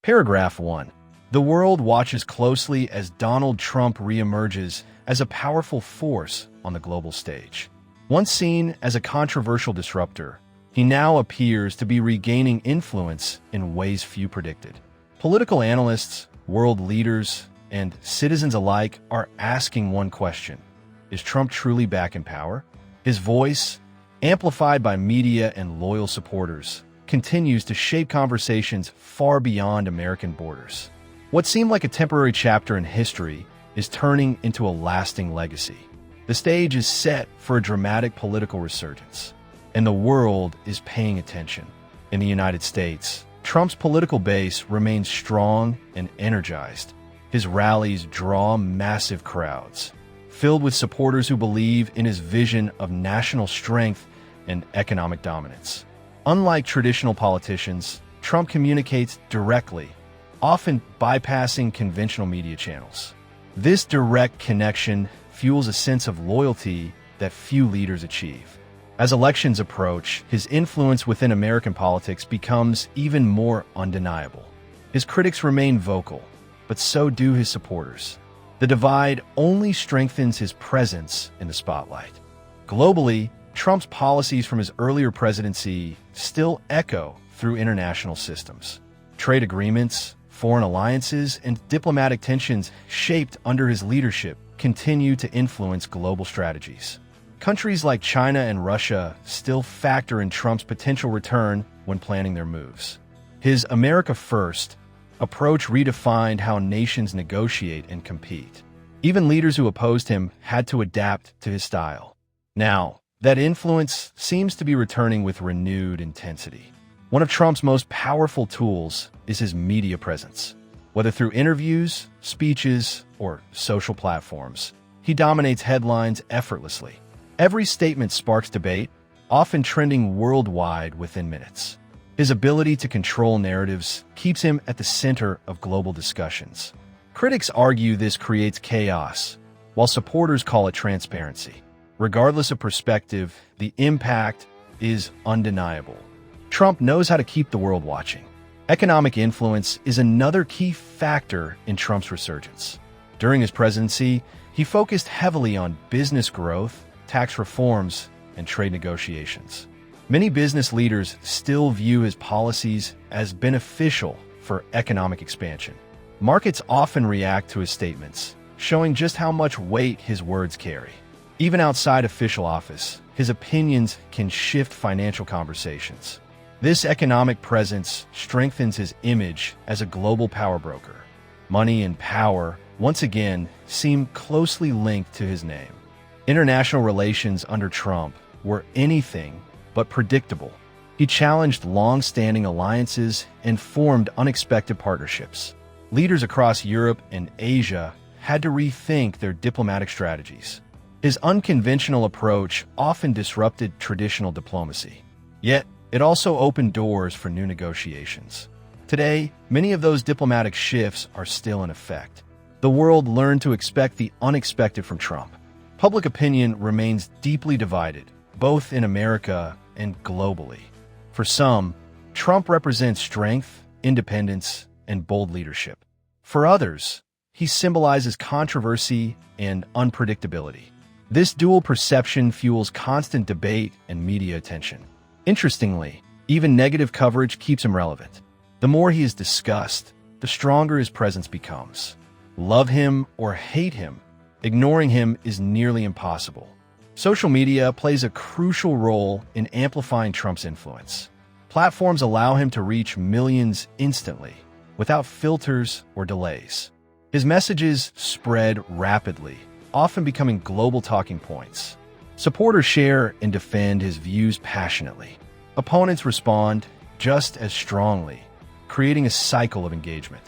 Paragraph 1. The world watches closely as Donald Trump reemerges as a powerful force on the global stage. Once seen as a controversial disruptor, he now appears to be regaining influence in ways few predicted. Political analysts, world leaders, and citizens alike are asking one question: is Trump truly back in power? His voice, amplified by media and loyal supporters, continues to shape conversations far beyond American borders. What seemed like a temporary chapter in history is turning into a lasting legacy. The stage is set for a dramatic political resurgence, and the world is paying attention. In the United States, Trump's political base remains strong and energized. His rallies draw massive crowds, filled with supporters who believe in his vision of national strength and economic dominance. Unlike traditional politicians, Trump communicates directly, often bypassing conventional media channels. This direct connection fuels a sense of loyalty that few leaders achieve. As elections approach, his influence within American politics becomes even more undeniable. His critics remain vocal, but so do his supporters. The divide only strengthens his presence in the spotlight. Globally, Trump's policies from his earlier presidency still echo through international systems. Trade agreements, foreign alliances, and diplomatic tensions shaped under his leadership continue to influence global strategies. Countries like China and Russia still factor in Trump's potential return when planning their moves. His America First approach redefined how nations negotiate and compete. Even leaders who opposed him had to adapt to his style. Now, that influence seems to be returning with renewed intensity. One of Trump's most powerful tools is his media presence. Whether through interviews, speeches, or social platforms, he dominates headlines effortlessly. Every statement sparks debate, often trending worldwide within minutes. His ability to control narratives keeps him at the center of global discussions. Critics argue this creates chaos, while supporters call it transparency. Regardless of perspective, the impact is undeniable. Trump knows how to keep the world watching. Economic influence is another key factor in Trump's resurgence. During his presidency, he focused heavily on business growth, tax reforms, and trade negotiations. Many business leaders still view his policies as beneficial for economic expansion. Markets often react to his statements, showing just how much weight his words carry. Even outside official office, his opinions can shift financial conversations. This economic presence strengthens his image as a global power broker. Money and power, once again, seem closely linked to his name. International relations under Trump were anything but predictable. He challenged long-standing alliances and formed unexpected partnerships. Leaders across Europe and Asia had to rethink their diplomatic strategies. His unconventional approach often disrupted traditional diplomacy. Yet, it also opened doors for new negotiations. Today, many of those diplomatic shifts are still in effect. The world learned to expect the unexpected from Trump. Public opinion remains deeply divided, both in America and globally. For some, Trump represents strength, independence, and bold leadership. For others, he symbolizes controversy and unpredictability. This dual perception fuels constant debate and media attention. Interestingly, even negative coverage keeps him relevant. The more he is discussed, the stronger his presence becomes. Love him or hate him, ignoring him is nearly impossible. Social media plays a crucial role in amplifying Trump's influence. Platforms allow him to reach millions instantly, without filters or delays. His messages spread rapidly, often becoming global talking points. Supporters share and defend his views passionately. Opponents respond just as strongly, creating a cycle of engagement.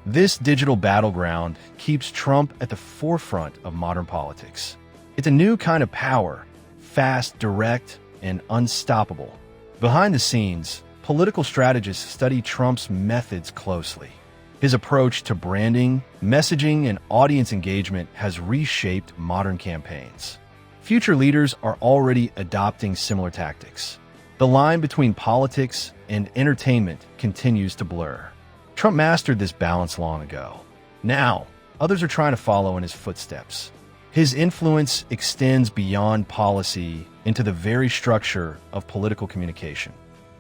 This digital battleground keeps Trump at the forefront of modern politics. It's a new kind of power, fast, direct, and unstoppable. Behind the scenes, political strategists study Trump's methods closely. His approach to branding, messaging, and audience engagement has reshaped modern campaigns. Future leaders are already adopting similar tactics. The line between politics and entertainment continues to blur. Trump mastered this balance long ago. Now, others are trying to follow in his footsteps. His influence extends beyond policy into the very structure of political communication.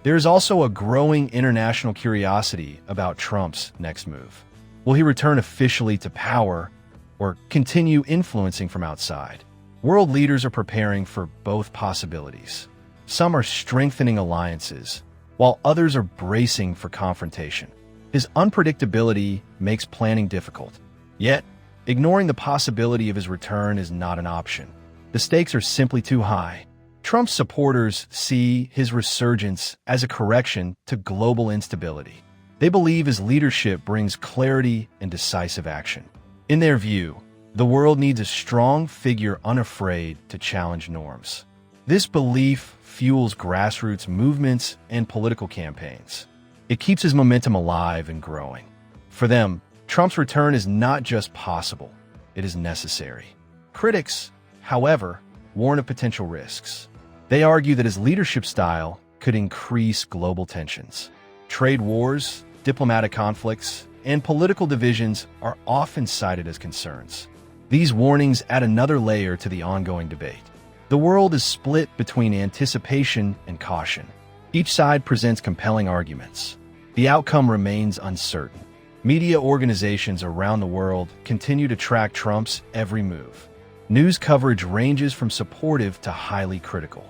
There is also a growing international curiosity about Trump's next move. Will he return officially to power or continue influencing from outside? World leaders are preparing for both possibilities. Some are strengthening alliances, while others are bracing for confrontation. His unpredictability makes planning difficult. Yet, ignoring the possibility of his return is not an option. The stakes are simply too high. Trump's supporters see his resurgence as a correction to global instability. They believe his leadership brings clarity and decisive action. In their view, the world needs a strong figure unafraid to challenge norms. This belief fuels grassroots movements and political campaigns. It keeps his momentum alive and growing. For them, Trump's return is not just possible, it is necessary. Critics, however, warn of potential risks. They argue that his leadership style could increase global tensions. Trade wars, diplomatic conflicts, and political divisions are often cited as concerns. These warnings add another layer to the ongoing debate. The world is split between anticipation and caution. Each side presents compelling arguments. The outcome remains uncertain. Media organizations around the world continue to track Trump's every move. News coverage ranges from supportive to highly critical.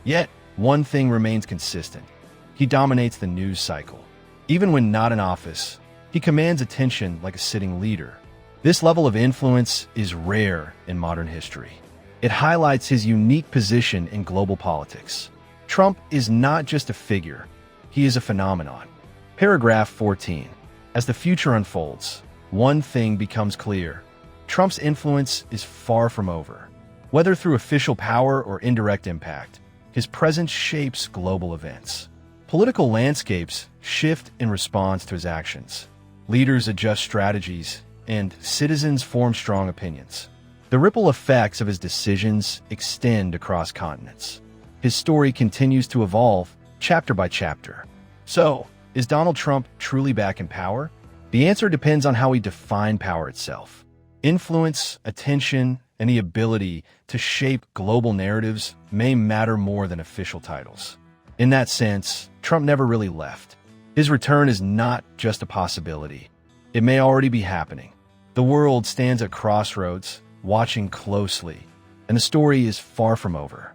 Yet, one thing remains consistent. He dominates the news cycle. Even when not in office, he commands attention like a sitting leader. This level of influence is rare in modern history. It highlights his unique position in global politics. Trump is not just a figure, he is a phenomenon. Paragraph 14. As the future unfolds, one thing becomes clear. Trump's influence is far from over. Whether through official power or indirect impact, his presence shapes global events. Political landscapes shift in response to his actions. Leaders adjust strategies, and citizens form strong opinions. The ripple effects of his decisions extend across continents. His story continues to evolve, chapter by chapter. So, is Donald Trump truly back in power? The answer depends on how we define power itself. Influence, attention, and the ability to shape global narratives may matter more than official titles. In that sense, Trump never really left. His return is not just a possibility. It may already be happening. The world stands at crossroads, watching closely, and the story is far from over.